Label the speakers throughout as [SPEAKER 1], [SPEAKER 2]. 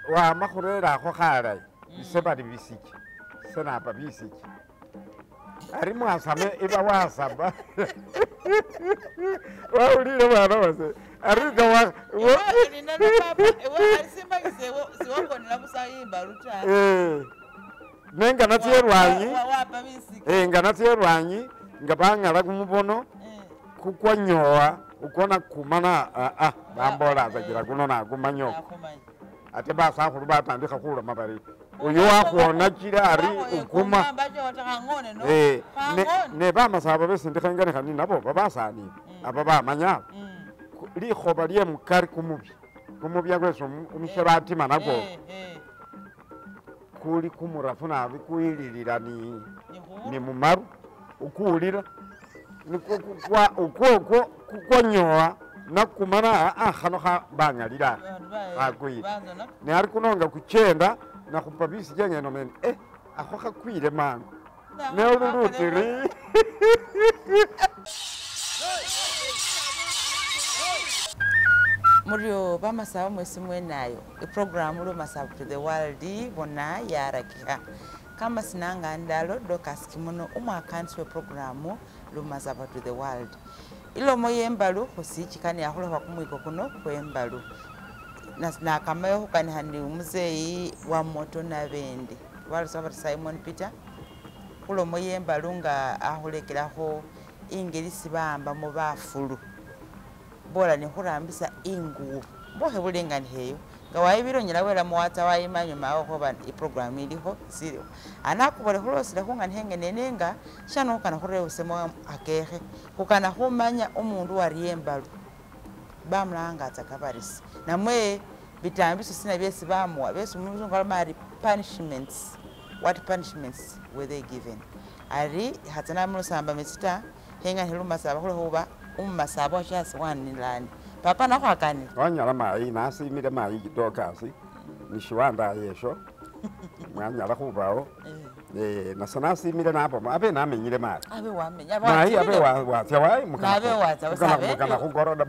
[SPEAKER 1] wa makhurera kho khalai ise bali bisiki senapa bisiki ari mwasame iba wasaba waulile mwana wase ari gawa
[SPEAKER 2] nina papa alisimba siwako nilamusayimba luta
[SPEAKER 1] nenga natierwanyi
[SPEAKER 2] wapa bisiki
[SPEAKER 1] nga natierwanyi nga bangala kumubono kukwanyoa ukona kumana bambola azagira kuno nakumanyoka ate basakhulu batandikha khuloma bari uyu wakhwona kila ari ukuma ne bamasaba besindikhenganekhani nabo babasanile aba bamanya likhoba lye mukari kumubya kwesi umushe batima nako kuli kumurafu nabi kuililila ni mumaru ukuulila ukwokwo kukwanyoa nakumana khano bangalila khakwile ne ari kunonga kuchenda nakhupa bisi jengeno men akho khakwile mama ne ululutiri
[SPEAKER 2] Murio bamasaba mwesi mwenayo iprogramu lo Masaba to the World bona yarakika kama sinanga ndalo Dorcas Kimono umwakansi we programu lo Masaba to the World ilo moyembalu khusichikani akhula kwakumwiko kuno kwembalu na kamayo hukani handi umuzeyi wa moto na bendi walusaba Simon Peter kulo moyembalu nga akhulekelaho ingilisi bamba mu bafulu bola ni khurambisa ingubo bohe bulengani heyo ngawayibiro nyilawela muwatsa wayimanyo mawo khoba iprogram iliho siriho anakubole khulosile khungani hengenenenga shano kana khurewusemo akehe kukana khumanya umundu wariyembalu bamulanga tsakabarisi namwe bitambiso sina byesi bamuwa besi umuntu ngalamari punishments what punishments were they given ari hatsana mulusamba mesita henga helumasaba khulehuba umasaba chasi wanilani papa nakhwakani
[SPEAKER 1] wanyala mayi nasimile mayi Dorcas nishiwanda yesho mwanyala khubawo nasanasimile napo abe namenyile mayi
[SPEAKER 2] abe wamenya
[SPEAKER 1] mayi abe watya wayi mukana khugoroda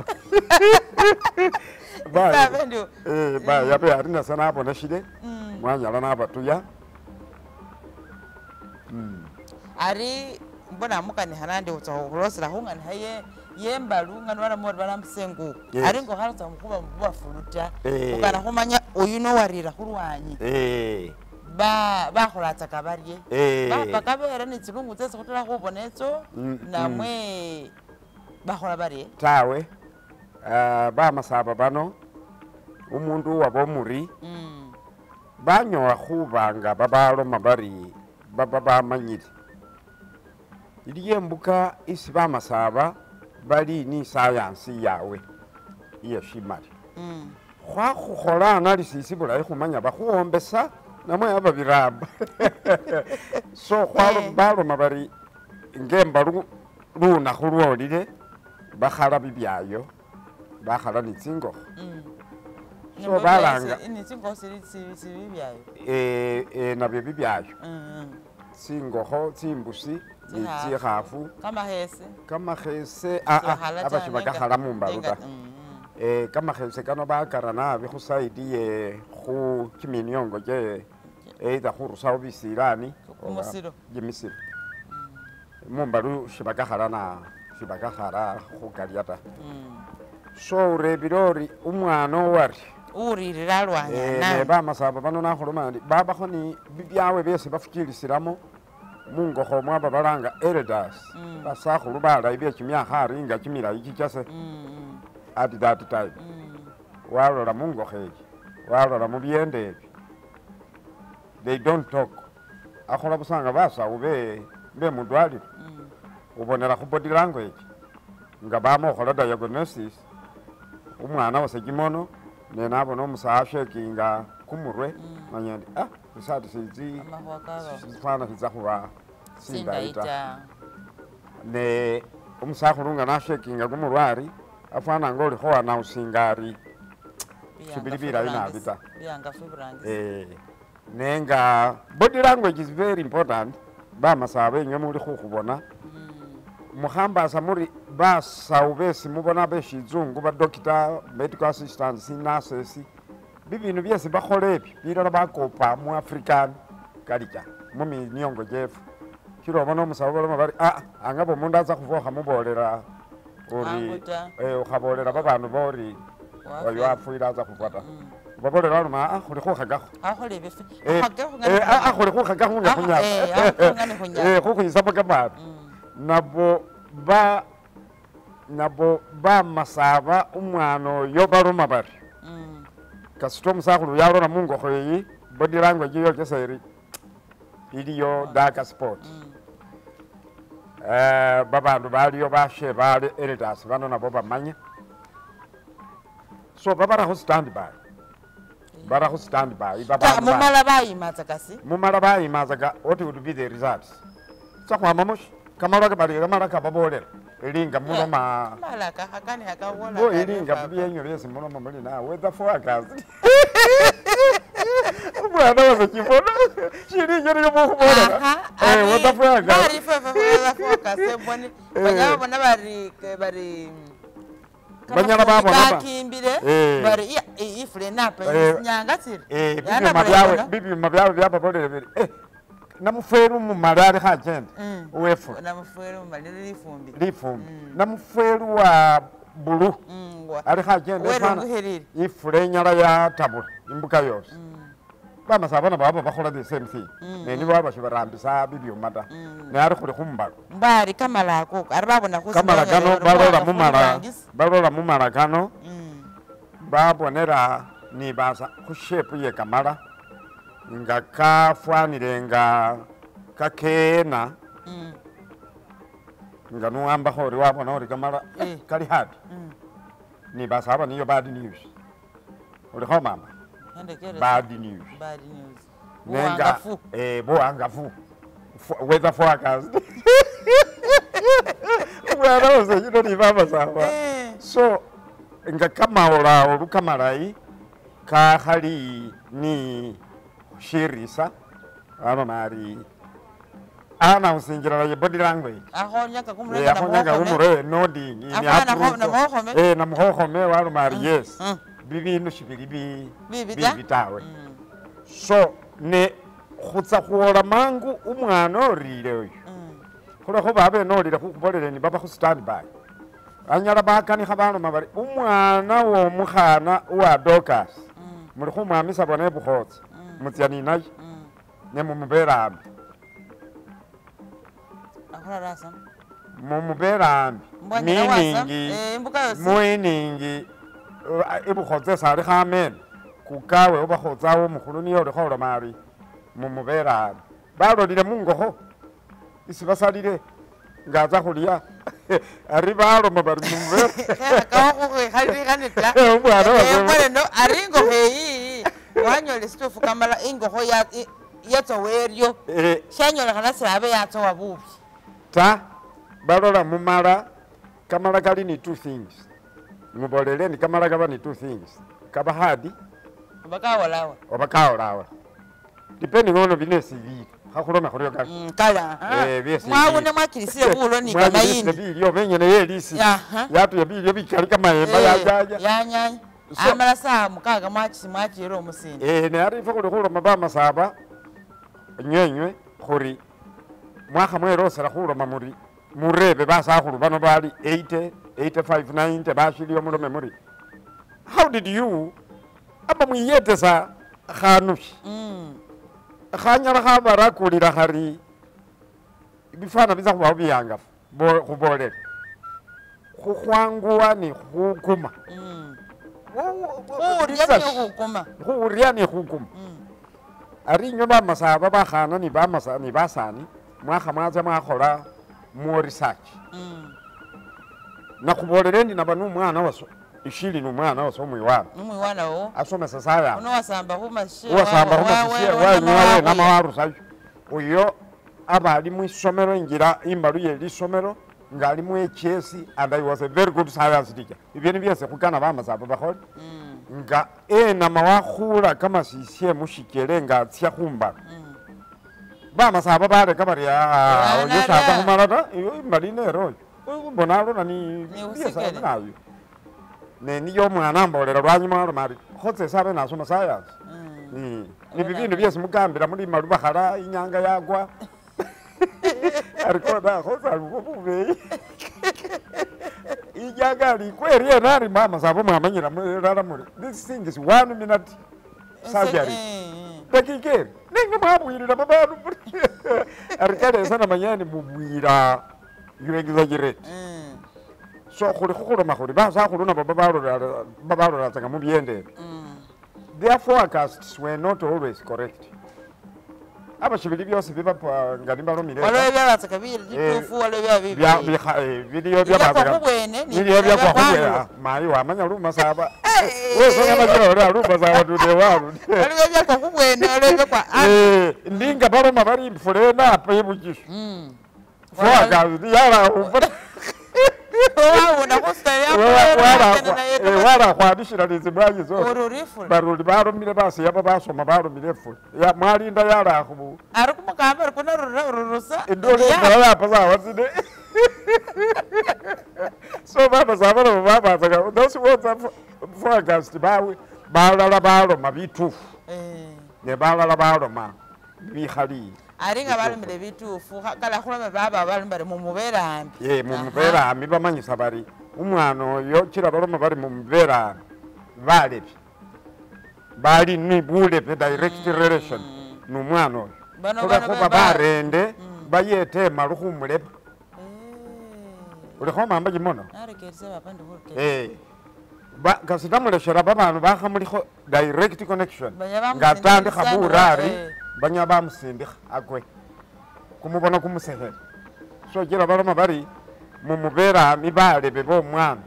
[SPEAKER 1] ba yabe ari nasanapo nashile mwanyala nabatuya
[SPEAKER 2] ari mbona mukani hanande utsakhulosela khungani haye yembalu ngani wala mori balamsengu ari ngo khalatsa mukhuba mubafuluta ukana khumanya uyu no warira khulwanyi bakholatsa kabarye bakabera ni tsilungu tsese khutala khubonetso namwe bakhola barye
[SPEAKER 1] tawe bamasaba bano umundu wabo muri banyowa khubanga babaloma bari bamanyile iliye mbuka isi bamasaba bali ni sayansi yawe iye shimali khwakhukhola analysis bulayi khumanya bakhuwombesa namwe ababiramba so baloma bari ngemba lunakhu lwolile bakhala bibyayo bakhala ni tsingokho so balanga nabyo bibyayo tsingokho tsimbusi tsikhafu kamakhese abashibakakhala mumbaluta kamakhese kano bakara nabi khusaidi ye khu kiminyongo je either khurusawo bisilani jimisiro mumbalu shibakakhala khukalya ta so urebile umwana owari
[SPEAKER 2] uririra lwanyana
[SPEAKER 1] bamasaba bano nakhuluma ndi babakho ni bibyawe byesi bafukilisiramo mungokho mwaba balanga elders basakhulu balayi byekimyakha aringa kimilayi kichase at that time walola mungokho eki walola mubyende ebi they don't talk akhola busanga basawu be mudwaliro ubonela khu body language nga bamokhola diagnosis umwana wase kimono nenabona omusashekinga kumurwe manya ndi bisati sizi fana siza khuba sindaita ne umusakhulunga nashekinga kumurwari afana ngoli khowa na usingari sibilibila inabita nenga body language is very important bamasaba enywe muli khukhubona mukhambasa muri basawu besi mubona beshizungu badokita medical assistants nurses bibintu byesi bakhola ebyo bilala bakopa mu African culture mu miongo jefu kilo obona omusawo baloma bali angabo omundu aza khuvokha mubolera ori ukhabolera babandu bori oyo afuire aza khufwa ta babolera baloma khuli khukhagakho khuli khukhagakho nga khunyasa khukhwisamo kamaro nabo bamasaba umwana oyo baloma bari kasita omusakhulu yalona mungokho eyi body language yokesa eri iliyo dark sport babandu baliyo bashe bali elders bano nabo bamanye so babara khu standby mumala bayimazaga what would be the results sakhwama mushi kamala kababolera elinga muloma elinga byenyo byesi muloma muli na weather forecast umwana waze kibono shirinyo niyo mukubolera weather forecast banyala babona
[SPEAKER 2] bari ifure napa nyanga tsiri
[SPEAKER 1] bibima byawe byababolera biri namufweru mu malari khagenda uwefu
[SPEAKER 2] namufweru maliri
[SPEAKER 1] lifumbi namufweru wa bulu ari khagenda ifure nyala ya tabula imbuka yose bamasabana baba bakhola the same thing neni baba shibarambisa bibyuma ta ne ari khuli khumbalo
[SPEAKER 2] mbari kamala ko ari babona ko
[SPEAKER 1] kamala kano balola mumala kano babonera ni basa khu shape ye kamala nga kafwanire nga kakena nga nuamba khori wabona ori kamala kali happy ni basaba niyo bad news uri kho mama bad news nenga buangafu weather forecast bwana ose yino ni baba saba so nga kamaola olukamalayi ka khali ni shirisa aba mari ana usingira ye body language
[SPEAKER 2] ahonyaka
[SPEAKER 1] kumure nodding ni na muhokhome walo mari yes bibintu shibiri bitawe so ne khutsa khuola mangu umwana orire oyo khula kho babe nolire khubolere ni baba khu standby anyala bakanikha baloma bari umwana wo mukhana wa Dorcas muri khumwamisa bone bukhotsi mutyani naye ne mumuberambi mumuberambi meaning ibukhotse sari khamen kukawe obakhotsawo mukhulu niyo uri khola mari mumuberambi balolile mungokho isi basalile ngaza khulia ari baloma bari
[SPEAKER 2] wanyole stofu kamala ingokho yatsoweryo shanyolekhana silabe yatsowa bubi
[SPEAKER 1] ta balola mumala kamala kali ni two things mubolele ni kamala kaba ni two things kaba hadi obakaolawa depending on business bili hakulona khulyo
[SPEAKER 2] kala mwawune mwakilisile bulo ni kamayini
[SPEAKER 1] bili obenyene yelisi yatu ya bili bikali kama emba yajaja
[SPEAKER 2] yanyanya amala saa mukaga mwachiro omusindi
[SPEAKER 1] ne ari fakule khuloma bamasaba nyenywe khuri mwakha mwerosera khuloma muri murebe basakhulu bano bali 80 85 90 bashiliyo mulome muri how did you aba mwiyetesa khanushi khanyala khabarakulira khari bifana biza khubawo biyangafu khubolele khukhwanguwa ni khukuma khuurya ni khukuma ari inyo bamasaba bakhana ni basani mwakha mwaza mwakhola mu research nakhubolele ndi naba numwana waso ishili numwana waso umwiwana
[SPEAKER 2] wo
[SPEAKER 1] asomesa saya
[SPEAKER 2] wasamba khumashie
[SPEAKER 1] wanyowe namawarusayo uyo aba ali mwisomero injira imbalu yelisomero nga ali mu HS and I was a very good science teacher ibyo byose khukana bamasaba bakhole nga namawakhula kama sisye mushikele nga tsya khumbala bamasaba bareka bari oyo sasa khumala ta iyo imbali nero mbona alona ni byesa nayo niyo mwana ambolera lwanyuma mari khotse sabe nasoma science ni bibindu byesi mugambira muri malubakhala inyanga yagwa arikoda khotsa bububeyi inyanga likweriye nari mama sabo mwamanyira rara muri this thing is 1 minute surgery dakikeri ninga mwabwirira babantu arikade sana manyani mubwira you exaggerate so khuli makhuli baza khuluna babalora tsanga mubyende their forecasts were not always correct abashibili byose bibapa ngani balomire
[SPEAKER 2] wale byabatsaka bitufu wale
[SPEAKER 1] video byabatsaka video byakwa mayi wamanya luma saba wewe ngabajira luma saba tude waru
[SPEAKER 2] wale byakwa kubwene wale byakwa
[SPEAKER 1] ndinga baloma bali mfulena apa yebujishu forecast yara wara khwadishira lizibwaji zo baruli baromire basi yaba basoma baromire fu ya mwalinda yara khubu
[SPEAKER 2] ari kumukamba kuna rurusa
[SPEAKER 1] indole yara paza waside so baba zabara baba zaga those words forecast bawe balala baloma bitufu ne balala baloma bikhali
[SPEAKER 2] aringa balumire bitufu kala khulama baba balumbare mu muberambi
[SPEAKER 1] mu muberambi bamanyisa bari umwana yo kira baloma bari mu mubera balebi bali ni bulepe direct relation n'umwana kuba barende bayete maruhumulepa ulikho mamba gimono kasitamuleshera babantu bakhamulikho direct connection ngatandikha burari banya bamusindikha akwe kumubona kumusehera so kira baloma bari mumubera mibale bebo mwana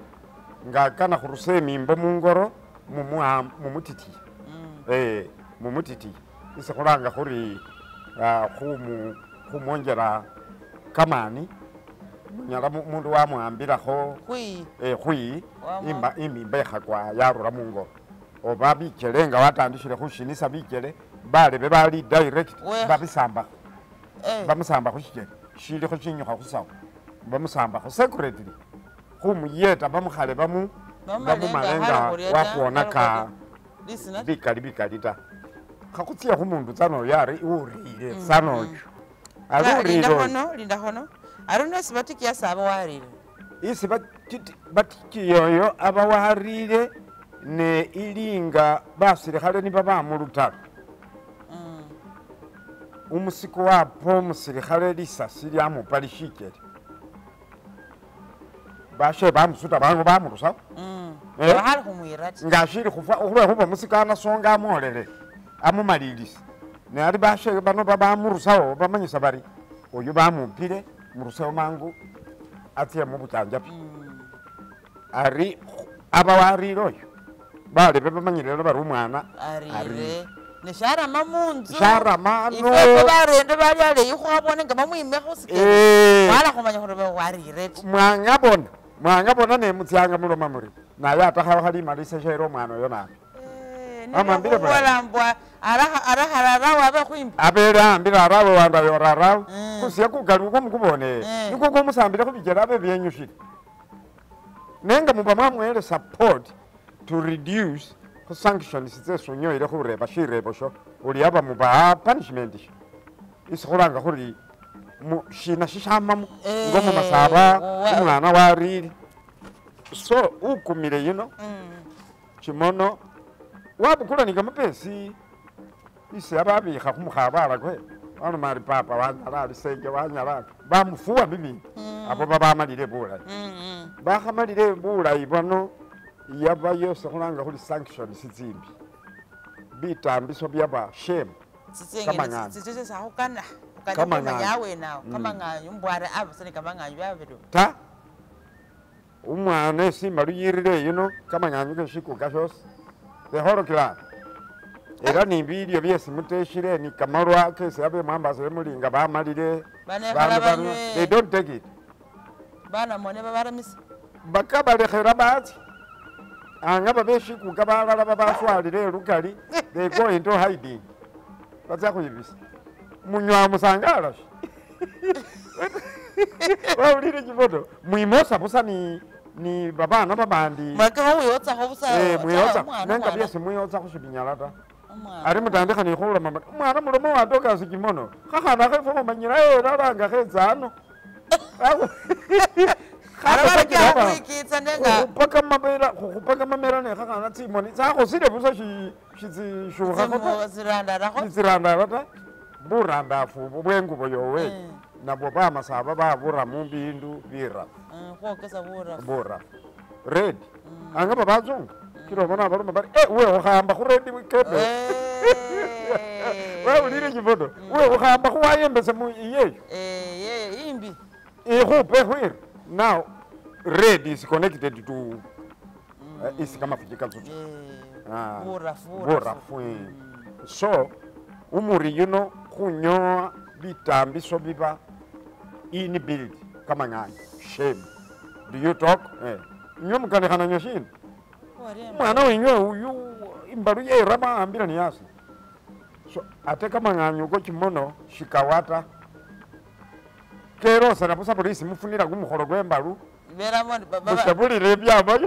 [SPEAKER 1] ngakana khuruse mimbo mungoro mumutiti mumutiti isikhulanga khuri khumonjera kamani munyala mundu wamwambilakho khwi imimba ekhakwa yarura mungoro oba bichele nga watandishile khushinisa bichele bale bebali direct babisambakho bamusamba khushikele shilikho shinyukha khusawo bamusambakho secretly khumuyeta bamukhale bamumalenga wakhwonaka bikali ta khakhutsiya khumundu tsano yari urire tsanoyo
[SPEAKER 2] lindakhono arino sibatikiya saba warire
[SPEAKER 1] isi batikiyoyo aba warire ne ilinga basilikhale niba bamulutalo umusiko wapo umusilikhale lisasi lyamupa lishikele bashe bamusuta bangu bamurusawo ngashili khulwekhuba musikana songa amolele amumalilisa ne ali bashe bano bamurusawo bamanyisa bari oyu bamupile murusawo mangu atsiye mubuchanjapi ari abawarire oyo balebe bamanyilelo bari umwana
[SPEAKER 2] arire nesharama munzu
[SPEAKER 1] sharama no
[SPEAKER 2] ife barende bali ale ikhwabone nga bamwime khusikele wala khumanya khuri warire mwangabona ne mutsyanga muloma muri naye atakhawo khali malise shero umwana oyo nabe amambile balambwa arahararawo abe khwimba
[SPEAKER 1] abele ambile arawe wanda yorarawo khusiya kugaluka mukubone niko kumusambile khubijela abe byenyushile nenga muba mwamwele support to reduce sanctions tsesonyoile khureba shirebo sho uli aba muba punishment sho isikhulanga khuri shina shishamamu ngomu masaba umwana warili so ukumile yino chimono wabukula ni kamapesi isi ababikha khumukhabala kwe wano mari papa wanyala lisenge wanyala bamufuwa bibi abo babamalile bulayi bakhamalile bulayi bano yaba yose khulanga khuli sanctions tsimbi bitambiso byaba shame kamangana
[SPEAKER 2] yawe nawo kamanganyu mbware abasane kamanganyu babiro
[SPEAKER 1] ta umwana esimba luyirire yino kamanganyu keshikuka shose the whole clan era nibilyo byesi muteshire ni kamarwa kesi abe mwambasile mulinga bamalire they don't take it
[SPEAKER 2] bana mone babaramisa
[SPEAKER 1] bakabalekhera bati anga babeshikuka balala babaswalire lukali they go into hiding batsa khuyibisa munywa musangala wawulire chifoto mwimosa busa ni babana babandi
[SPEAKER 2] mwaka uyotsa ho busa
[SPEAKER 1] mwiyotsa nenga byese mwiyotsa kushibinyala ta ari mutandika ni khula mama mwana mulomo wa doka sikimono khakhana khefo manyira raranga khezano khupaka mamera ne khakhana tsimoni tsakho sile busa shitsishuha khotsa ta burandafu bwengubo yowe nabo bamasaba babura mumbindu bira bura red anga babazungu kiro bona baruma bari we ukhamba khu red wikebe we ulire kibodo we ukhamba khu wayembese mu iyeyo
[SPEAKER 2] imbi
[SPEAKER 1] ikhupe khwir now red is connected to is kama fujika zutu bura fwe so umuri yuno khunyoa bitambiso biba inbuilt kama ngani shame do you talk nyomukane khana nyoshini mwana wenywe uyu imbalu ye rama ambira ni yasi so ate kama ngani uko kimono shikawata kero sana busa polisi mufunira kumukholo gwembalu
[SPEAKER 2] beramo baba
[SPEAKER 1] mushabulire byaba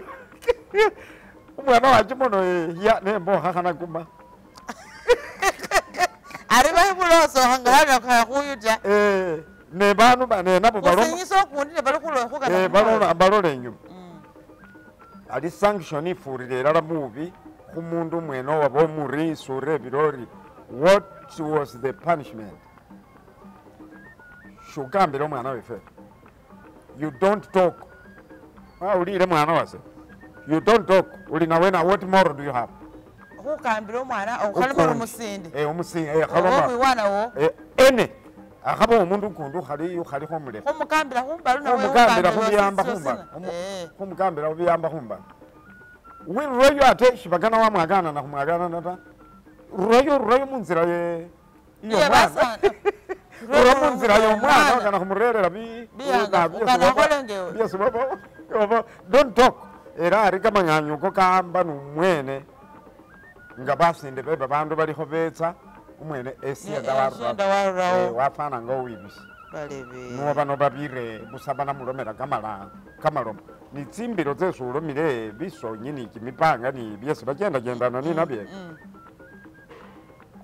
[SPEAKER 1] umwana wa kimono ya nembo khana kuma
[SPEAKER 2] ari bayibuloso hangana kha kuyuja
[SPEAKER 1] ne banu bane nabo balo
[SPEAKER 2] sinyiso kundi ne balo kulo khukana
[SPEAKER 1] balo lenyu ali sanction ifurire rara movie kumundu mweno wabo muri sure birori what was the punishment shugambira mwana wefe you don't talk ulire mwana wase you don't talk uli nawe na what more do you have
[SPEAKER 2] khukambira mwana okhalimo umusinde
[SPEAKER 1] umusinde
[SPEAKER 2] khaloma mwana wo
[SPEAKER 1] ene akhaba umundu kundu khali khomule
[SPEAKER 2] khumukambira khumbalu nawe
[SPEAKER 1] khumukambira khubiyamba khumba khumukambira khubiyamba khumba wiroyo ate shibagana wa mwagana na khumwagana nata royo munzira ye iyo mwana royo munzira yo mwana kana khumurerera bi
[SPEAKER 2] kana kholenge
[SPEAKER 1] yes baba don't talk era ari kama nganyuko kamba numwene nga basinde beba bandu bali khobetsa umwene esienda warra wafana ngo wibisi
[SPEAKER 2] balebe
[SPEAKER 1] no bano babire busabana mulomera kamalomo ni tsimbiro tsesulomire biso nyini kimipanga ni byesi bagenda gendana ni nabye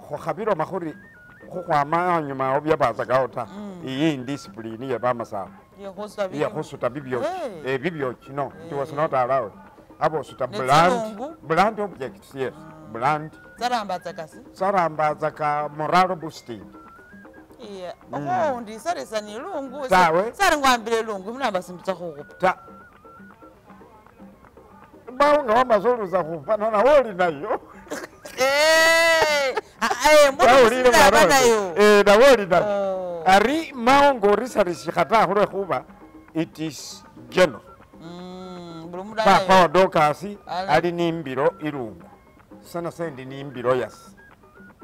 [SPEAKER 1] kho khabiro makhuri kho khwama nyuma obyabaza gaota iyi discipline ya bamasa ya khosuta bibyo bibyo no it was not allowed abo suta bland objects yes bland sarambaza ka moral boosting
[SPEAKER 2] ndi saresa ni lungu sari ngwambile lungu mnamba simbitsa khukhupa
[SPEAKER 1] baunga wamazoluza khupa nona woli nayo nawoli nayo ari maongo risarisi khata khulwe khuba it is general papa wa dokasi ali nimbiro ilungu sana sendi nimbiro yasi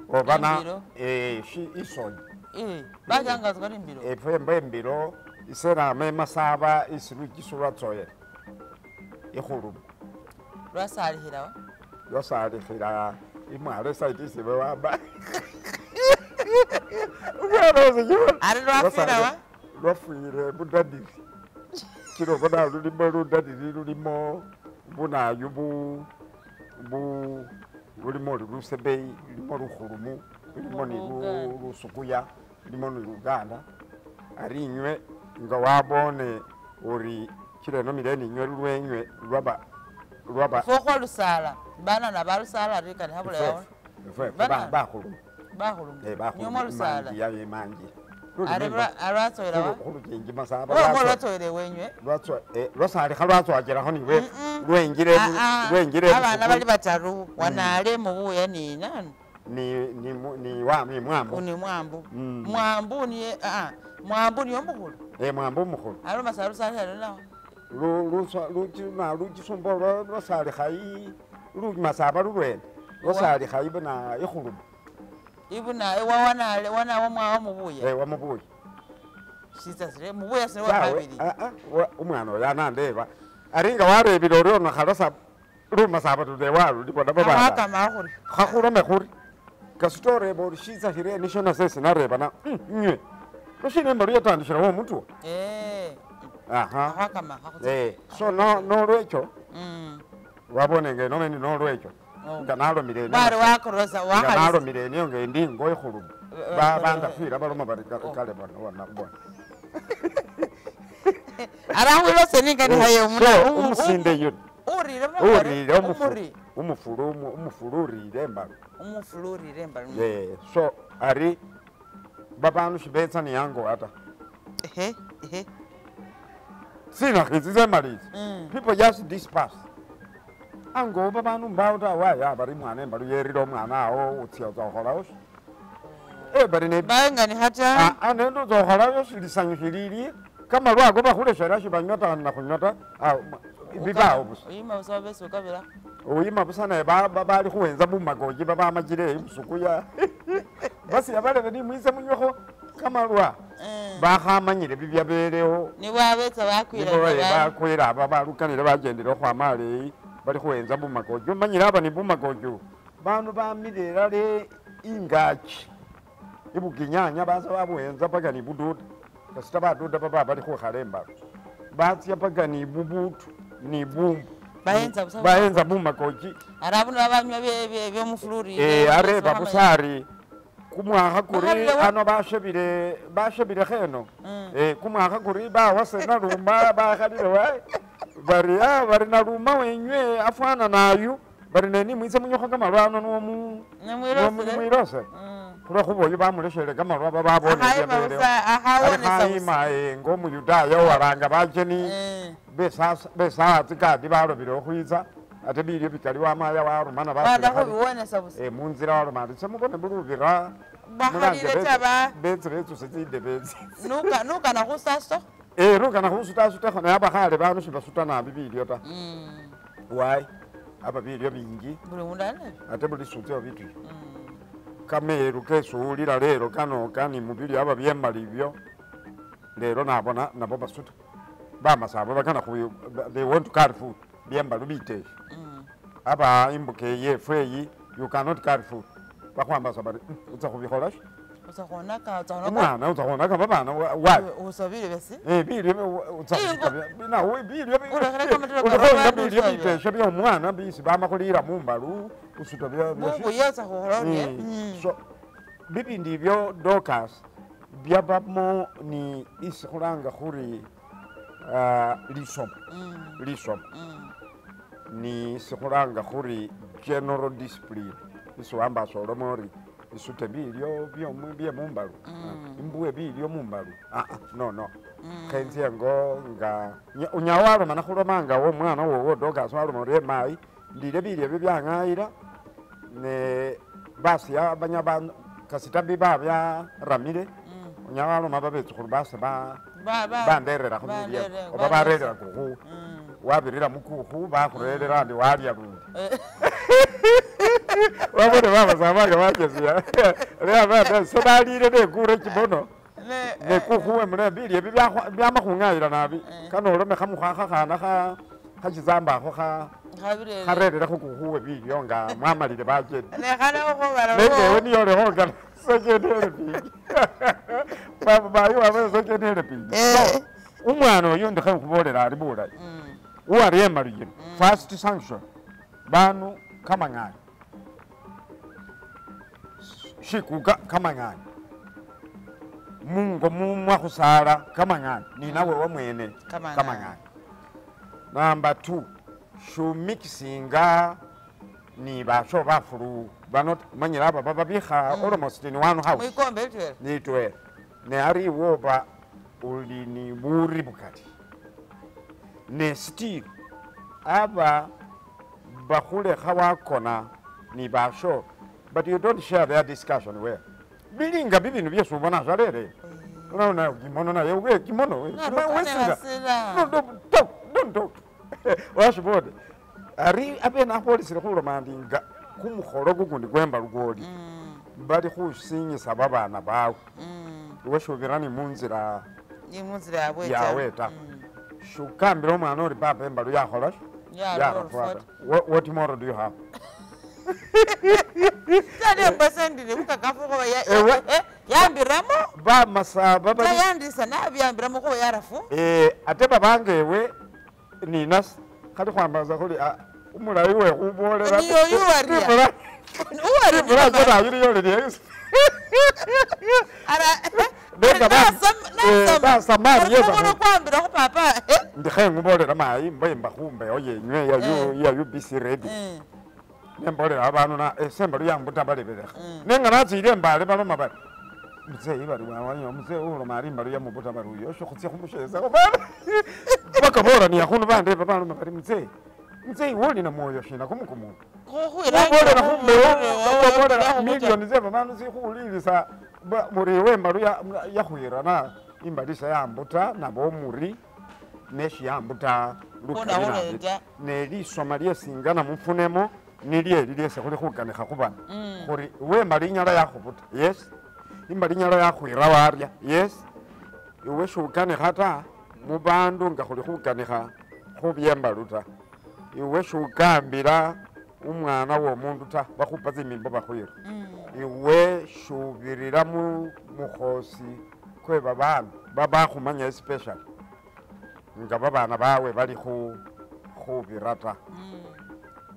[SPEAKER 1] obana isonyi
[SPEAKER 2] bajangazwa nimbiro
[SPEAKER 1] efembe mbiro isera masaba isirugisulwa tsoye ikhulu lwasalihira imwalo saiti sibe wamba lwafuyire budadiri kiro bona lulimo ludadiri lulimo bunayu lulimo lusebeyi lulimo lukhulumu lulimo ni lusukuya lulimo ni luganda ari inywe nga wabone uri kireno mileni inywe lulwenywe lwaba
[SPEAKER 2] fokho lusala bana na balusala rikani habula yawo
[SPEAKER 1] bakhulumu
[SPEAKER 2] nyomo lusala
[SPEAKER 1] yaye manji
[SPEAKER 2] arwatsoira
[SPEAKER 1] khulukingi masaba
[SPEAKER 2] lwatsoire wenywe
[SPEAKER 1] lwasali khalwatswagera khoni we lwengire
[SPEAKER 2] abana bali bataru wanale mubuya ni nani
[SPEAKER 1] ni mwambu
[SPEAKER 2] mwambu ni mwambu ni omukhulu
[SPEAKER 1] mwambu mukhulu
[SPEAKER 2] alo masalu sali nawo
[SPEAKER 1] lugisumbo lwasali khayi masaba lulwene lwasali khayi bana ikhulumu
[SPEAKER 2] ibuna wana wa mubuya
[SPEAKER 1] wamubuya
[SPEAKER 2] sisasire mubuya sine wa babiri
[SPEAKER 1] umwana oyo anandeba aringa warebile oriono khalasa lumasaba tudewalu libona babanda khakhulome khuri kasitoreba ori shisasire nisho nase sinareba na nywe lushinemba luyatandishira wo mutu so n'olwekyo wabonenge nomeni n'olwekyo nga nalumire niyo ngendi ngoikhulumu bandafiira baloma bari kale bona omusinde yo urire umufulu urire embalu so ari babantu shibetsa niyango ata sina khizize malizi people just disperse ango babantu mbawuta waya bari mwana embalu yerira omwana awo utsia uzakholawo bari ne
[SPEAKER 2] bayengani hata
[SPEAKER 1] anendo uzakholawo shilisanyo shilili kama lwago bakhuleshera shibanyota na kunyota bibawo busa uyima busa naye bali khuwenza mumagoji babamajire ibusukuya basi abalebe ni mwize munyokho kamalwa bakhamanyire bibyaberewo bakwira aba balukanire bagendere khwamale bali khuwenza mumagoji manyire aba ni mumagoji bantu bamirera le ingachi ibuginyanya baza babuwenza paka ni bududa kasita baduda baba bali khukhalemba batsia paka ni bubutu ni bumbu bayenza mumagoji
[SPEAKER 2] arabunu abanywa byomufuluri
[SPEAKER 1] areba busari kumwaka kuri ano bashebire kheno kumwaka kuri bawasena luma bakhalire wae bari na luma wenywe afwana nayu bari neni mwize munyokho kamalwano nomwirose kula khuboyi bamuleshere kamalwa bababone ahayima ngomuyudaya waranga bajeni besasa tsikadi balobire okhwiza ate bilyo bikali wamaya warumana munzira warumana semubone bulubira betsitside betsi
[SPEAKER 2] nukana khusaso
[SPEAKER 1] nukana khusutaso naye abakhale bantu shibasuta nabi bilyo ta wayi aba bilyo bingi ate buli sutseo bitu kameru kesuulira lero kano kani mubili aba byemalibyo lero nabona nabo basuta bamasabo bakana they want to carry food byembalu bitesha aba imbuke yefeyi you cannot carry food bakwambasa bari utsa khubikhola umwana utsakhonaka babana wapi
[SPEAKER 2] usabile besi
[SPEAKER 1] bilyo utsakhona bilyo bitesha byomwana bisi bamakhulira mumbalu usuta so bibi ndibyo Dorcas byabamo ni isikhulanga khuri lisomo ni sikhulanga khuri general discipline isiwamba solomori isute bilyo byemumbalu imbuwe bilyo mumbalu no khenzie ngo nga unyawalo nakhulomanga wo mwana wowo Dorcas walomori mai ndile bilyo byangayira ne basi abanya kasita biba bya ramire unyawalo mababetsu khuri basi banderera khumilya oba barerera kukhu wabirira mukukhu bakhurerera ndi walya bundi wabone babasabanga bakeziya sebalile nekure kimono nekukhu wemune bilye byamakhung'ayila nabi kanolome khamukhwakha khana khachizambakho kharerera khukukhu webilyo nga mwamalile bacheni nengewe niyolekhongana sokenele pingi bayi wabe sokenele pingi umwana oyo ndikhe khubolela ali bulayi uwali emaluyino first sanction banu kamang'ani shikuka kamang'ani mungo mwakhusala kamang'ani ninawe wamwene kamang'ani number 2 shumikisinga ni basho bafuru banot manyira aba babikha almost in one house
[SPEAKER 2] mwikombe
[SPEAKER 1] nitwe ne ari woba uli ni buri bukati ne still aba bakhule khawakona ni basho but you don't share their discussion where bilinga bibinu byesu ubona jalere unaona kimono na yewe kimono don't talk washibode ari abena polisi lekhulo mandinga kumukholo kukundi kwemba lugoli bali khusinyisa babana bawe weshubirani munzira yaweta shukambira omwana oli papa embalu yakhola yakhafuata what tomorrow do you have
[SPEAKER 2] yambiramo
[SPEAKER 1] bamasaba
[SPEAKER 2] tayandisa nabyambiramo ko yarafu
[SPEAKER 1] ate babangewe ninas kali kwambaza kuli umulayi we kubolera
[SPEAKER 2] niyo yuwaria
[SPEAKER 1] uwari bora yiri yole yes
[SPEAKER 2] ara
[SPEAKER 1] Nega ba samari yeba
[SPEAKER 2] ko kwambira ko papa
[SPEAKER 1] ndikhe ngubolera mayi mbayimba kumbe oyenywe ya you busy ready nembolera abantu na esemba luyambuta balebera nenga nazire mbale baloma bali mzee bali wanyo mzee ulo marimba luyamubuta bali yosho khutse khumusheza ko bana bakabora ni yakhunu bande babantu bali mzee woli na moyo shina kumukumu kubolera kumbe kubolera milioni zeba bantu zikhulilisa muri wemba yakhwira na imbalisha yambuta nabo muri neshi yambuta lukana nelisoma lyesingana mufunemo nilye lilyese khuli khukanikha khubana khuri wemba linyala yakhubuta yes imba linyala yakhwira warya yes iwe shukanikha ta mubandu nga khuli khukanikha khubyemba luta iwe shukambira umwana w'omundu ta bakhupa zimimbo bakhwira iwe shubirira mukhosi kwe babana babakhumanya especially nga babana bawe bali khubira ta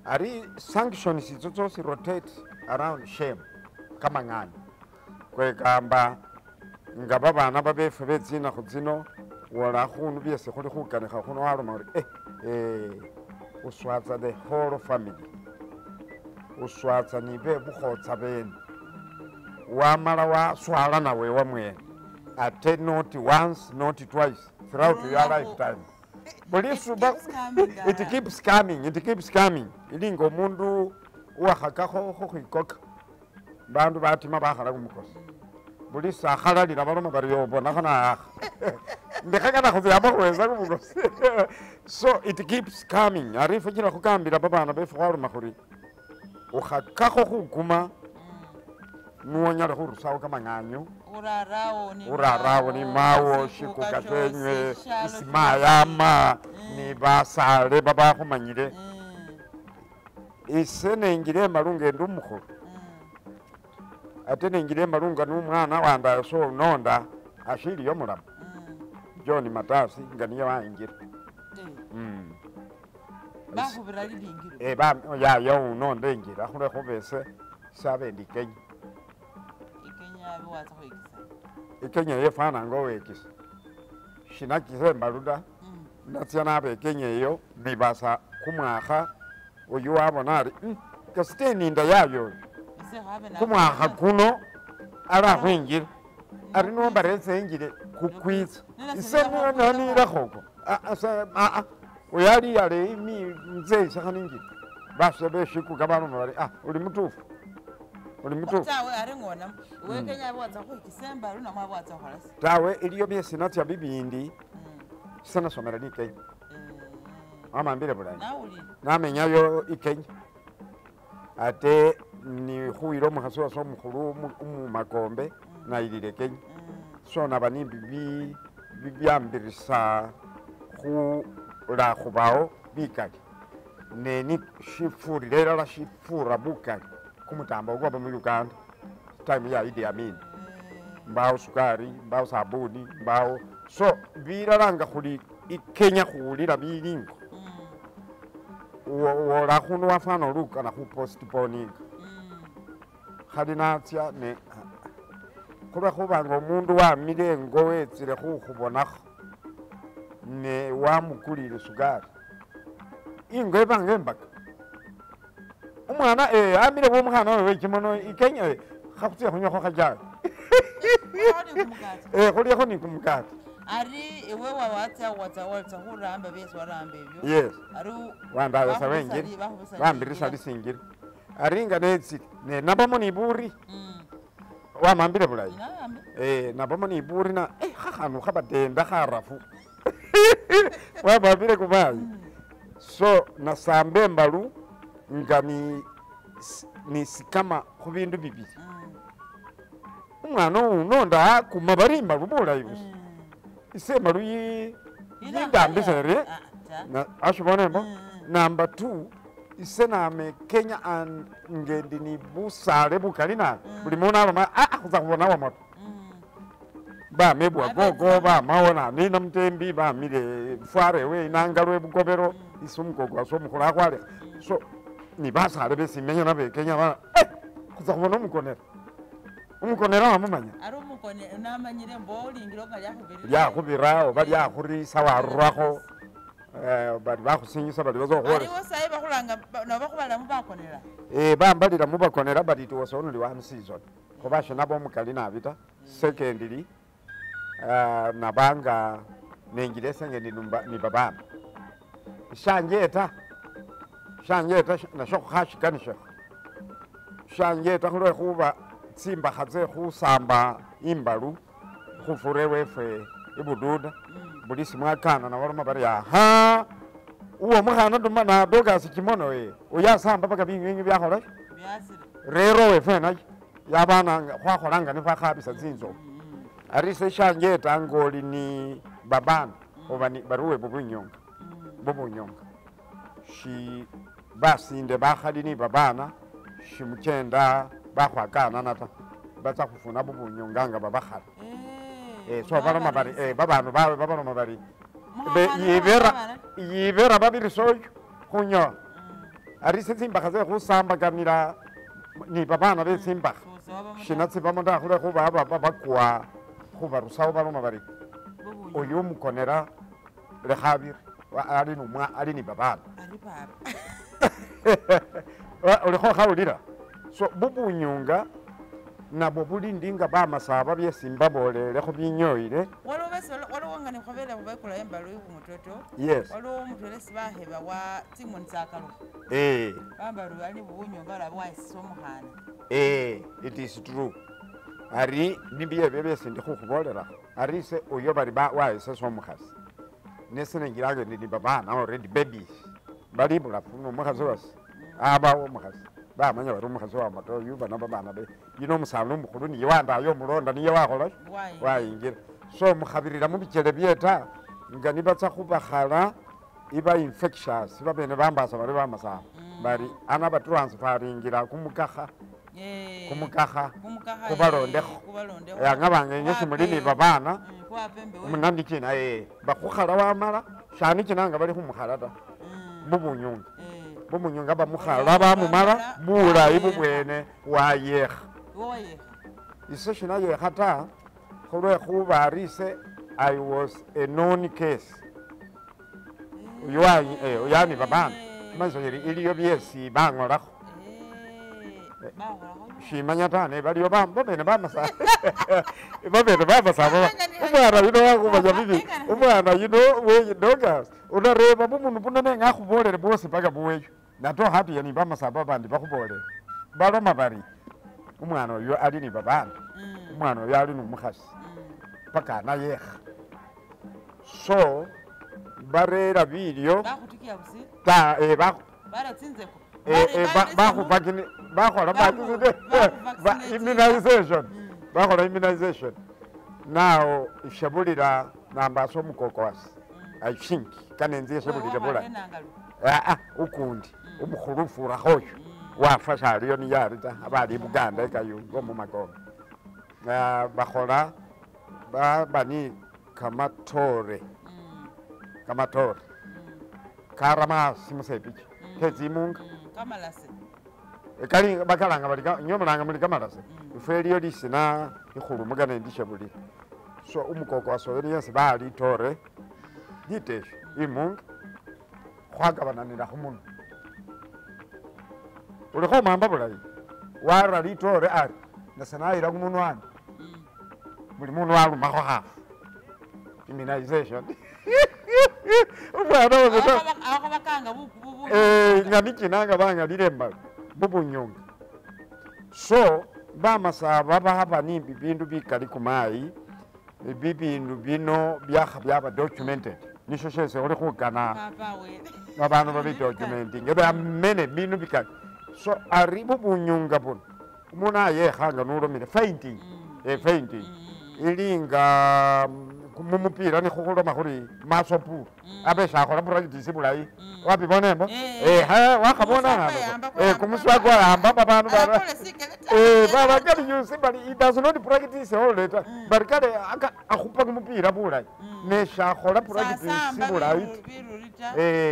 [SPEAKER 1] ari sanctions itso rotate around shame kama ngani kwekamba nga babana babefe bezina khutsino wala khunu byese khuli khukanikha khuno waloma uri uswatsa the whole family uswatsa nibe bukhotsa bene wamala waswala nawe wamwene ate not once not twice throughout your lifetime it keeps coming ilingo mundu wakhakakho khukhwikoka bandu batima bakhala kumukosi buli sakhalalila baloma bari yobonakhana akha ndikhakana khuziyama khweza kumukosi so it keeps coming arifu chila khukambila babana befu khwaluma khuri ukhakakho khukuma nuonyala khurusawo kamang'anyo urarawo ni mawo shikukatenywe isimayama ni basale babakhumanyile ise nengile emalunga endi umukhulu ate nengile emalunga n'umwana wanda so nonda ashiliyo mulamu John Matasi nga niye wayingira
[SPEAKER 2] bakhubira lilingiro
[SPEAKER 1] yayo unonda engira khule khubese sabendi Kenya Kenya yefana ngowekisa shina kisemba luda natsya nabe Kenya eyo nibasa kumwakha uyu wabona ari kasiteninda yayo kumwakha kuno ara khwingira ari nomba rese engire kukwitsa isemu nanira khoko uyali yale imi mzee sakhaningira basebe shiku kabano bari uli mutufu
[SPEAKER 2] tawe ari ngona we Kenya bwatsa khu December luna mwabwatsa kholasi
[SPEAKER 1] tawe iliyo byesi natya bibindi sana somera ni Kenya amambire bulani namenyayo ikenya ate ni khuwira omukhasi wase omukhulu umumakombe nayilile Kenya so naba ni bibyambirisa khula khubawo bikali neni shifurire ilala shifura bukali kumutambo gwaba mu Uganda time ya Idi Amin mbawo sukari mbawo sabuni mbawo so biraranga khuli ikenya khulira bilingo wola khunu wafana luka na khupostponinga khali natsya ne khuba ngo mundu wamile ngo wetsile khukhubonakho ne wamukulile sukari ingo ebanga embaka umwana amile bomkhana wewe kimono ikenya khakhutse khunyakho khajayo khulikho ni kumukati
[SPEAKER 2] ari ewe watsa khuramba bese waramba ebyo
[SPEAKER 1] yes
[SPEAKER 2] ari
[SPEAKER 1] wandayesa wengire wambirisa lisingire ari nga netsi ne nabamo ni buri wamambile bulayi nabamo ni buri na khakhanu khabadenda kharafu wamambile kumayi so nasambe mbalu nga ni sikama khubindu bibili umwana unonda kuma barimba bubulayi busa isema luyi yindambisere na ashibonembo number 2 isename Kenya ngendi ni busale bukali na buli mona aloma khuza kubona wa moto bamebwa gogo bamawona nina mutembi bamire fware we nangalwe bugobero isumugogo asomukola kwale so ni basale besimenya nabe Kenya ba kuza kubona umukonera wamumanya
[SPEAKER 2] ari umukonera namanyire mbo lingiro nga
[SPEAKER 1] yakubiraho bali yakurisa warurako bali bakusinyisa bali bazohora
[SPEAKER 2] ari wosaye bakulanga nabakubala mubakonera
[SPEAKER 1] bambalira mubakonera bali tuwasonuli wa season kobashe nabo mukali nabita secondly nabanga nengirese ngeni ni babana shanjeta nasho khashikanisha shanjeta khulwe khuba tsimba khaze khusamba imbalu khufurewe fe ibududa bulisi mwakana na waroma bari aha uwo mukhana nduma na dogasi kimono uyasamba paka bingi byakhola rero we fe nayo yabana khwakholanga ni khwakhabisa zinzo arise shanjeta ngoli ni babana obani baruwe bubunyonga shi basinde bakhali babana shimukenda bakhwakana nata baza kufuna bubunyonganga babakhala so baroma bari babanu bawe babaroma bari yibera babiri soyo kunyo arise simba khaze khusamba kamira ni babana be simba shinatsi bamonda khule khuba babakwa khuba rusawo baroma bari oyo mukonera le khabir ali ni babana ulikho khawulira so bubunyunga nabo buli ndinga bamasaba byesimba bolelekho binyoyile
[SPEAKER 2] waliwo ngani khobele khubekula embalo y'umutoto
[SPEAKER 1] yes
[SPEAKER 2] waliwo umutwele sibaheba wa Simon Sakalo bambalu ali bubunyunga labo waisisa omukhana
[SPEAKER 1] it is true ari nibiye bebesindi khukhubolera ari se oyo bali waisisa omukhasi nesenengilage ni babana already babies bali bulafu nomukhazi wasi abawo omukhasi bamanya bari omukhasi wa mato yuba nababana be yino omusana omukhulu niye wandayo omulonda niye wakhola wayingira so mukhabirira mubichele byeta nga nibatsa khubakhala iba infectious babene bambasa bari bamasaba bari ana batransferingira kumukakha kubalondekho yangabanga nyesi mulini babana munandi kina bakhukhala wamala shani kinanga bali khumukhala ta bubunyunga bamukhala bamumala bulayi bubwene wayekha ise shina yekha ta khulwe khuba arise I was a known case uyani babana manzo iliyo byesi bangolakho shimanya tane baliyo babene bamasaba umwana yino wakumanya bibi umwana yino we dogas unareba bumuntu bunene ngakhubolele bosi paka buweyo nato hati yani bamasaba bandi bakhubolele baloma bari umwana oyo ali ni babana umwana oyo ali numukhasi paka nayekha so barera bilyo ta
[SPEAKER 2] baratsinzeko
[SPEAKER 1] immunization now ishabulira nambaso mukokoasi I think kanenzi ishabulira bula ukundi umukhulufu rakhoyo wafasha aliyo ni yarita abali Buganda ekayungo mu magogo bakhola bani kamatore karama simusepichi kezimunga
[SPEAKER 2] kamalase
[SPEAKER 1] ekali bakalanga balika nyomulanga muli kamalase ifeliyo lisina ikhulumuga nendishabulira so umukoko asoyeni yesi bali tore ditesho imunga khwagabananira khumuno ulikho mamba bulayi wara litore ari nasanayira kumundu wani buli mundu walumakho hafu immunization umwana wose nga nikinanga bangalire mbala bubunyunga so bamasaba bahaba ni bibindu bikali kumayi bibindu bino byaba documented nisho shese uli khukana babandu babidocumenting there are many bindu bikali so ari bubunyunga buno umuntu ayekhanga nulomile fainting ilinga mumupira ni khukhuloma khuri maso puru abe shakhola practice bulayi wabibonembo wakhabona kumuswa kwahamba babandu baba kali yusi but it does not practice all the time but kale akhupa kumupira bulayi ne shakhola practice bulayi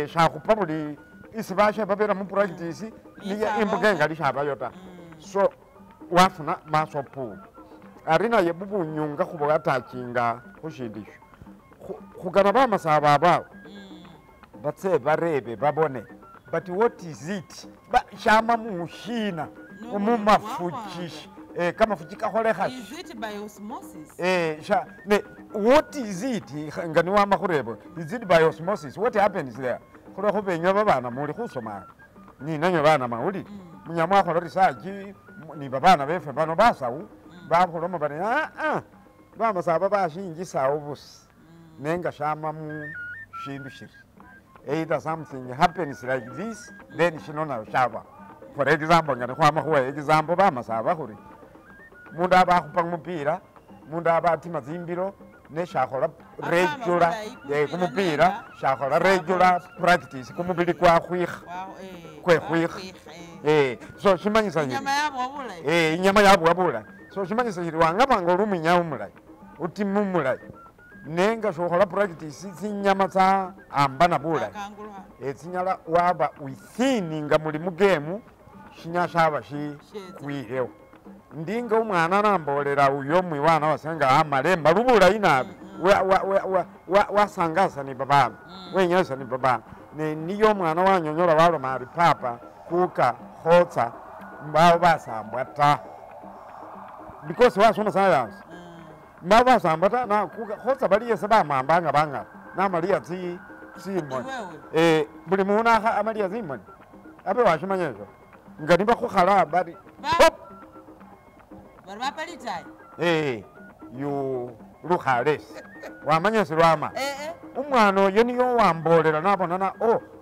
[SPEAKER 1] shakhupa buli isi bashe babera mu practice niya imbuga ngali shabayo ta so wafuna maso puru arina yebubunyunga khubola takinga khushindisho khugana bamasaba aba batse barebe babone but what is it shama mushina mumafukishi kama fukika kholekha
[SPEAKER 2] is it by osmosis
[SPEAKER 1] sha ne what is it ngani wa makhurebo is it by osmosis what happens there kholo khobenya babana muli khusoma ni nanyo bana mauli munyamwa kholo research ni babana befe bano basawu bakhuloma bari bamasaba bashingisawo busi nenga shama mu shindu shiri either something happens like this then shinona shaba for example ngani khwama khwa example bamasaba khuri mundu abakhupa mupira mundu abatima zimbiro ne shakhola regular kumupira shakhola regular practice kumubili kwa khwikha khwikha so shimanyisa
[SPEAKER 2] inyama yabo bulayi
[SPEAKER 1] inyama yabo bulayi so shimanyisa hiri wangapanga oluminya umulayi utimu umulayi nenga shokhola practice zinyama za ambana bulayi zinyala waba within nga muli mugemu shinyashaba kwirewo ndinga umwana nambolera uyo mwiwana wasenga amalemba lubulayi nabi wasangasa ni babana wenyesa ni babana niyo umwana wanyonyola waloma ali papa kuka khotsa mbao basambwa ta because wasoma science mbao basambwa ta na kuka khotsa baliyese bamambanga banga namaliya zimoni buli munu amaliya zimoni abe washimanyesho nga nibakhukhala bari yu lukhalesi wamanyesi lwama umwana oyo niyo wambolera nabonana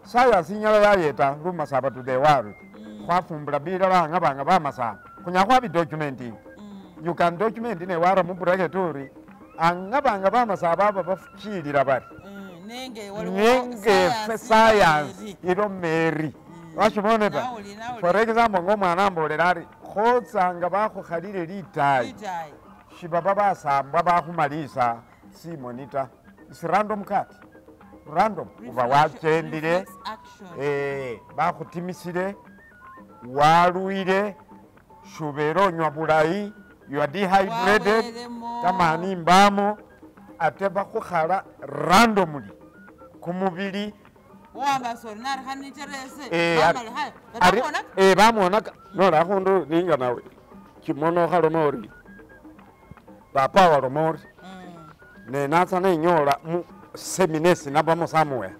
[SPEAKER 1] science inyala yayeta lumasaba to the world khwafumbula bilala ngabanga bamasaba khunya khwabi documenting you can document ne wara mu bracket uri angabanga bamasaba aba bafukilira bari nenge science ilo meri washibone ta for example ngomwana ambolera ari khotsanga bakhukhalile litayi shibaba basamba bakhumalisa simonita isi random kati random uba wachendile bakhutimisile waluile shubera onywa bulayi you are dehydrated kamani mbamo ate bakhukhala randomly kumubili bamonaka nola akhundu ninga nawe kimono khaloma ori papa waloma ori nenatsa nenyola mu seminesi nabamo somewhere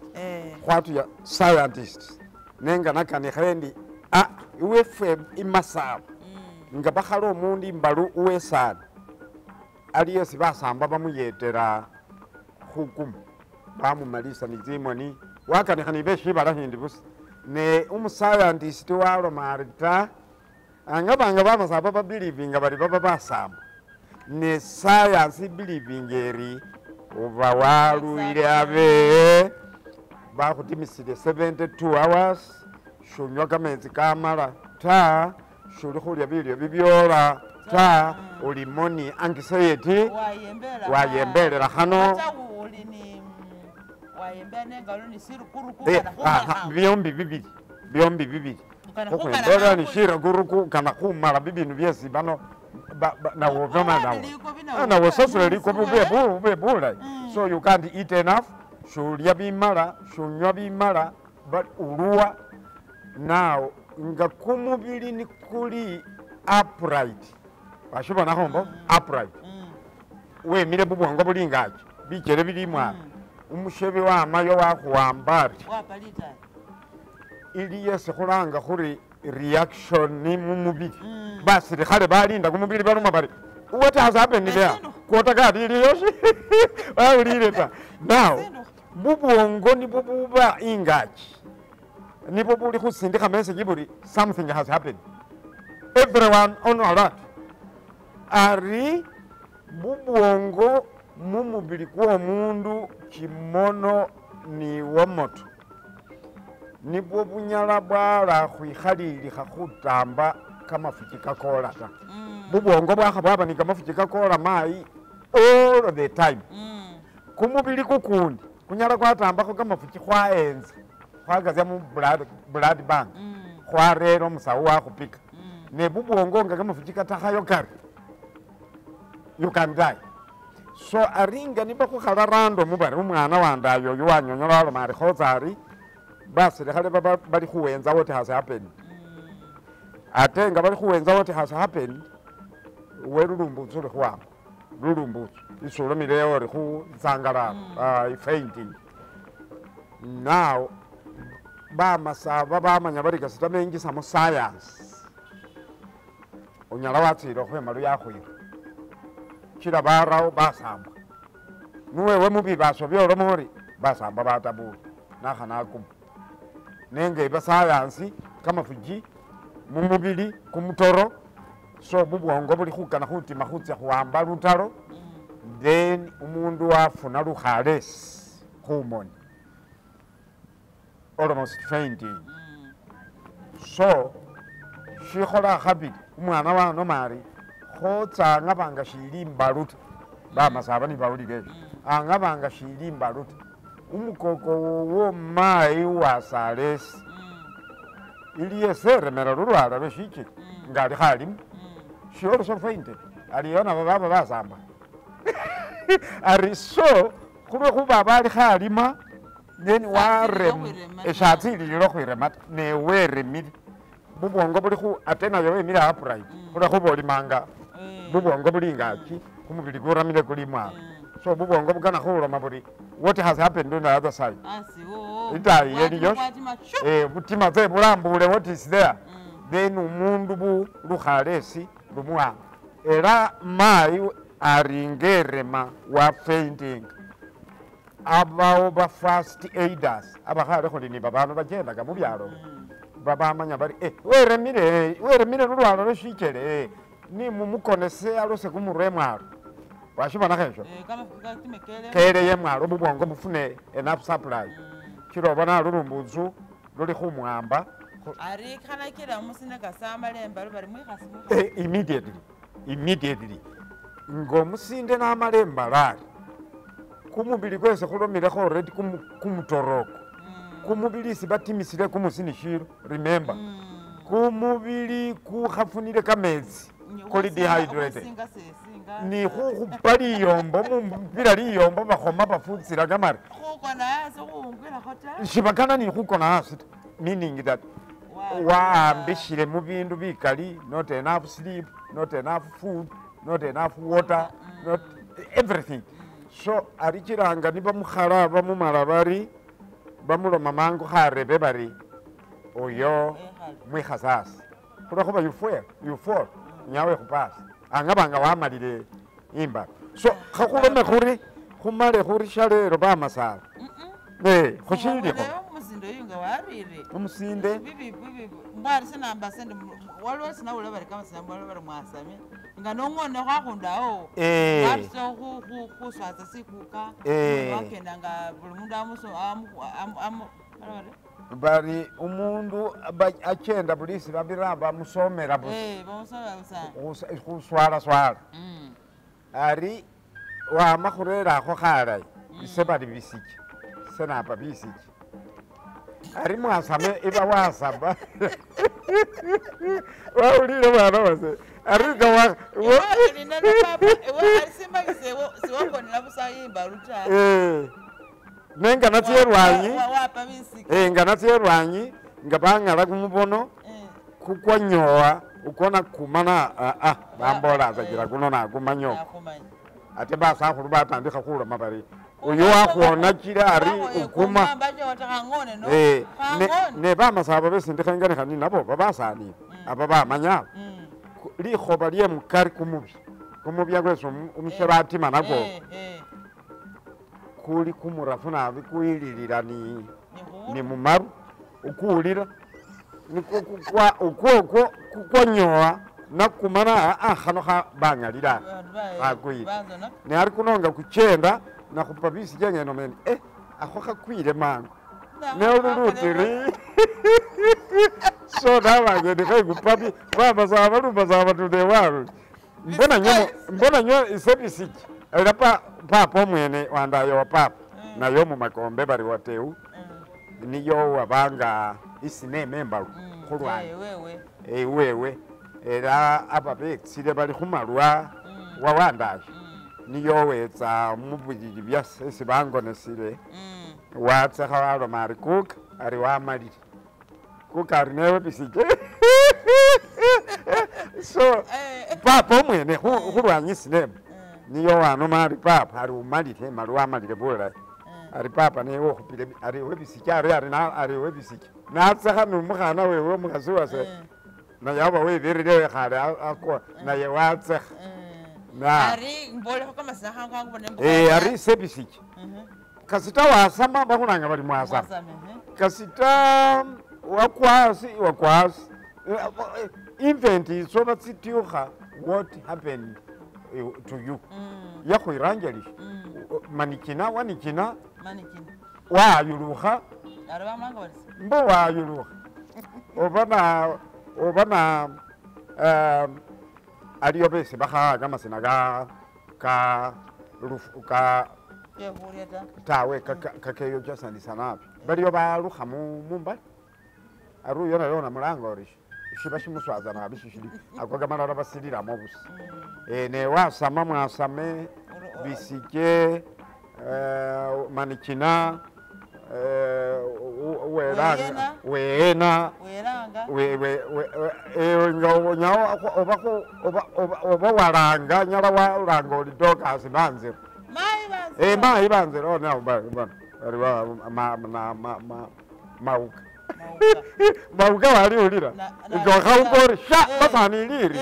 [SPEAKER 1] khwatuya scientist nenga nakanikhendi iwefe imasaba nga bakhala omundu imbalu uwesana aliyesi basamba bamuyetera khukumu bamumalisa ni zimoni wakanikha nibe shibala hindi busi ne umuscientist waloma ari ta angabanga bamasaba babelivinga bali baba basamba ne science believing eri uba waluile abe bakhutimisile 72 hours shunywa kametsi kamala ta shuli khulya bilyo bibyola ta ulimoni anxiety wayembelela khano byombi bibili okwembola ni shira guruku kana khumala bibindu byesi bano nawo sosole liko bube bulayi so you can't eat enough shulya bimala shunywa bimala but uluwa now nga kumubili ni kuli upright washibonakho mbo upright wemile bubwongo bulingaki bikele bili mwana umushebe wamayo wakhuwambari ili yesi khulanga khuri reaction mumubili basili khale balinda kumubili baluma bari what has happened there kwota kati ili yoshi wawulile ta now bubwongo nibo buba ingaki nibo buli khusindikha message buli something has happened everyone on alert ari bubwongo mumubili kw'omundu kimono ni womoto nibwo bunyala bwala khwikhalilika khutamba kamafuki kakola ta bubwongo bwakha bwaba ni kamafuki kakola mayi all the time kumubili kukundi kunyala kwatambakho kamafuki khwaenza khwagazya mu blood bank khwarera omusawo wakhupika ne bubwongo nga kamafuki katakhayo kari you can die. So aringa niba khukhala random bari umwana wandayo oyo wanyonyola waloma ari khozari basi lekhale bali khuwenza what has happened ate nga bali khuwenza what has happened welulumbutsu uli khwama lulumbutsu isulumile ori khuzangala fainting now bamasaba bamanya bari kasita mengisamo science onyala watsile okhwema luyakhwira kila barao basamba nuwewe mubi basobyola mori basamba batabula nakhanakum nenge basayansi kamafuji mumubili kumutoro so bubwongo buli khukana khutima khutsa khuwamba lutalo then umundu wafuna lukhalesi khumoni almost fainting so shikhola khabili umwana wano mari khotsanga banga shili mbaluta bamasaba ni bawulile anga banga shili mbaluta umukoko wo mai wasalesi ili yeseremera lulwala lweshiki ngali khalimu she also fainted aliyona baba basamba ari so khulwe khuba bali khalima then warem eshatili lilo khwiremata ne weremile bubwongo buli khu atena yo emile upright khulwe khuboli manga bubwongo buli ngaki kumubili kuramile kuli mwa so bubwongo bukana khuloma buli what has happened on the other side itai yeliyo butima tse bulambule what is there then umundu bu lukhalesi lumwa era mai aringerema wa fainting abawo ba first aiders abakhale khuli ni babano bajendaga mu byalo babamanya bari weremile lulwalo lweshikele ni mumukonese alose kumurwe mwalo washibona khesho kele ye mwalo bubwongo bufune enough supply kirobona lulumbuzu luli khumwamba
[SPEAKER 2] ari khana kila musina kasama lemba bari mwikhasi
[SPEAKER 1] immediately ngomusinde n'amalemba lali kumubili kwese khulomilekho already kumutoroko kumubili sibatimisile kumusinishilo remember kumubili kukhafunile kametsi kuli dehydrated ni khukhupa liyombo mupila liyombo bakhoma bafutsila kamari shibakana ni khukona asi ta meaning that waambishile mu bindu bikali not enough sleep not enough food not enough water not everything so arichiranga nibamukhala bamumala bari bamuloma mangu kharebe bari oyo mwikhasasi khulwekhuba you fall nyawe khupasi angabanga wamalile imba so khakhulome khuri khumale khuri shalero bamasala khushilikho umusinde
[SPEAKER 2] mbari sinamba sende waliwo sinawula bari kama sinamba bari mwasami nga nongone khwakhundawo baso khuswaza sikuka wakenda nga buli mundu
[SPEAKER 1] bari umundu achenda bulisi babiramba musomera khuswala ari wamakhurelakho khalayi ise bali bisiki senapa bisiki ari mwasame iba wasaba wawulile mwana wase ariga nenga natsierwanyi nga bang'ala kumubono kukwanyowa ukona kumana bambola zakira kuno nakumanyoka ate basakhulu batandikha khuloma bari uyu wakhwona kila ari ukuma ne bamasaba besindikhenganekhani nabo babasanile aba bamanya likhoba lye mukari kumubya kwesi umusebe atima nako kuli kumurafu nabi kuyililira ni mumaru ukuwulira ukwokwo kukwanyowa nakumana khano kha bangalira akwira ne ari kunonga kuchenda na kupa bisije ngeno meni akho khakwire mangu ne olulutiri so dawange de kupapi baba zaba to the world mbona nyo isebisiki era papa mwene wandayo wa papa nayo mu makombe bari wateu niyo wabanga isine member kulwana wewe era ababexire bali khumalwa wawandaje niyo wetsa mubujiji byase bangonesire watsa khawalo mari cook ari wamalire cook ari newe bisike so papa mwene khulwanya sinema niyo wano mari papa ari umalire mari wamalire bora ari papa newe khupile ari webisike ari webisike natsakha numukhana wewe mukhazi wase na yaba weberere khale akwa na yewatsekha
[SPEAKER 2] ari mbole kama sina khangu bonembo
[SPEAKER 1] ari sebisiki kasita wasama bakunanga bali mwasama kasita wakwasi event so batsitiuha what happened to you yakho iranjelish manikina wayuluha
[SPEAKER 2] araba manga bali
[SPEAKER 1] mbo wayuluha obana aliyo bese bakhaga masina ka tawe kakeyo jasani sanapi baliyo balukha mumba aruyo na mulango orishi shiba shimuswaza na bishishili akoga manara basilira mobusi ne wasama mwasame bisike manikina weranga oba waranga nyala waranga oli dokas banzira mai banzira ona ariwa mauka wali ulira ikawakhaukori sha basaniliri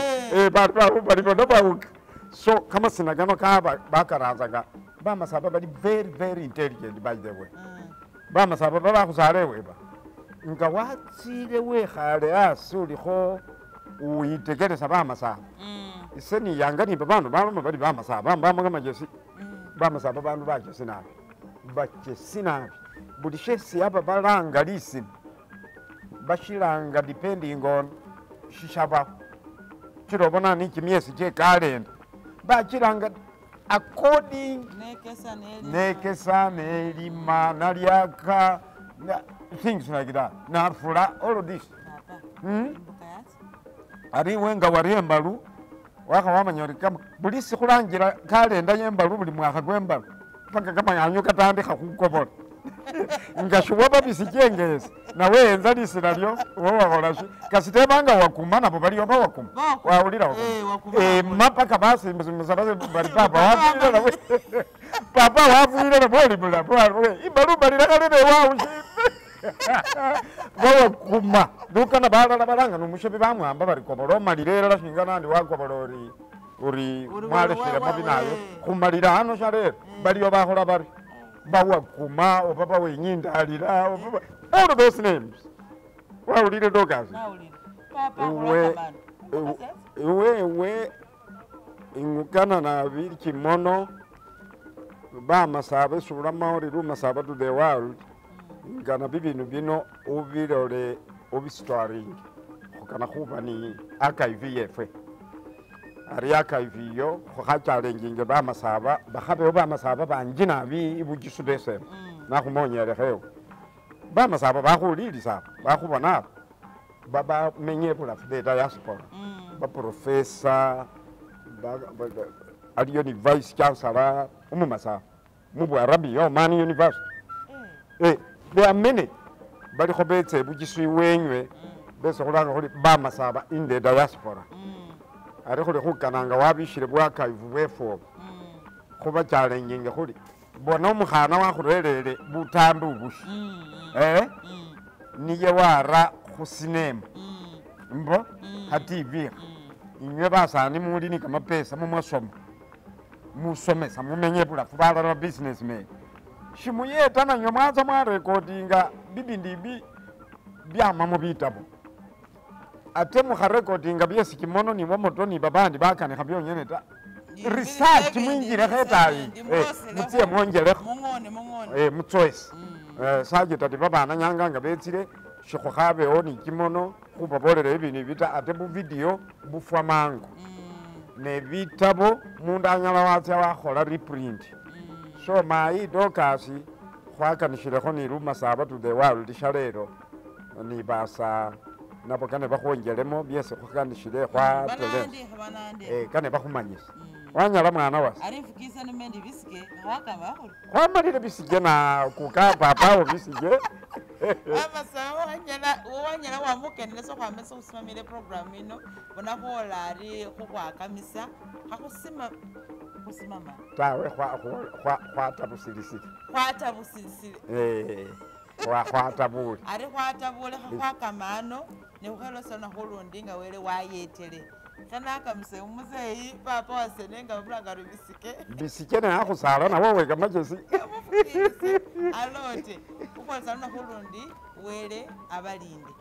[SPEAKER 1] bali bauka so kama sinagano kaba bakaranzaga bamasaba bali very intelligent by the way bamasaba babakusarewe nga watsile wekhale asi ulikho uyitegelesa bamasaba iseni yanga ni babandu baloma bali bamasaba bambaga majesi bamasaba bandu bachesi nabi bachesi nabi buli shesi aba balanga lisi bashilanga depending on shishaba chirobona ni chimiesi che kalenda bachilanga according nekesa nelima naliaka things like that nafula all of this ari wenga warembalu waka wamanyori kama bulisi kulangira kalenda yembalu buli mwaka gwembalu paka kama yanyuka tandika kukobora ngashuwa bisikengeze nawe enza lisinalyo wowakola kasitebanga wakumana bo baliyo bakuma wawulira mapaka basi msabaze bali papa wafulira nawe papa wafulira boli bula bwa ibalu balira kalebe wawu wakuma dukana balala balanga numushebi bamwamba bali kobolo malirera la shingana ndi wakobolori uri mwale shira mabinayo kumalira hano share baliyo bakola bali bawakuma obaba wenyinda alira obaba all of those names wawulire dokazi we ingukana na biki mono ba masabe sura maori ru masaba to the world ngana bibinu bino ubirole obistoring kana kuba ni archive yefe ari archive yo khachalenginge ba masaba bakhabe ba masaba banjina bi ibujisudese na kumonyere kheo ba masaba bakhulilisa bakhubona baba menye pula data diaspora ba professor aliyo ni vice chancellor umumasa mubwa arabi yo mani university there are many bali khobetse bujiswi wenywe bese khulanga khuli ba masaba in the diaspora ari khuli khukananga wabishire bwaka ivubwefo khuba challenging khuli bona umukhana wakhurelele butambu bushi niye wara khusinema mbo ha TV inywe basani muli ni kamapesa mumwasoma musomesa mumenye bulafu balala businessman shimuyeta na nyomwaza mwa recordinga bibi ndibi byama mu bitabo ate mukharekodinga byesi kimono nimwo motoni babandi bakanikha byonyene ta research mwinjilekho etayi mutsiye mwonjelekho mutsoesi sajitati babana nyanga nga betsile shikhukhabewo ni kimono khubabolera ibindu bita ate buvidiyo bufwa mangu ne bitabo mundu anyala watsya wakhola reprint so mayi Dorcas khwakanishilekho ni Lumasaba to the world shalero ni basa nabo kane bakhwonjelemo byesi khwakanishile kane bakhumanyisa wanyala mwana wase khwamalile bisige na kuka papawo bisige
[SPEAKER 2] wanyala wamukenele sokhwamesa khusimamile program ino bona khola ari khukhwakamisa khakhusima khusimama
[SPEAKER 1] tawe khwatabusilisile khwatabule
[SPEAKER 2] ari khwatabule khakhwakamano nekhukhelosana khulundi nga wele wayetele khanakamise umuzeyi papa wasenenga babulangaro bisike
[SPEAKER 1] naye akhusala nawo weka machesi
[SPEAKER 2] alote ukholesana khulundi wele abalinde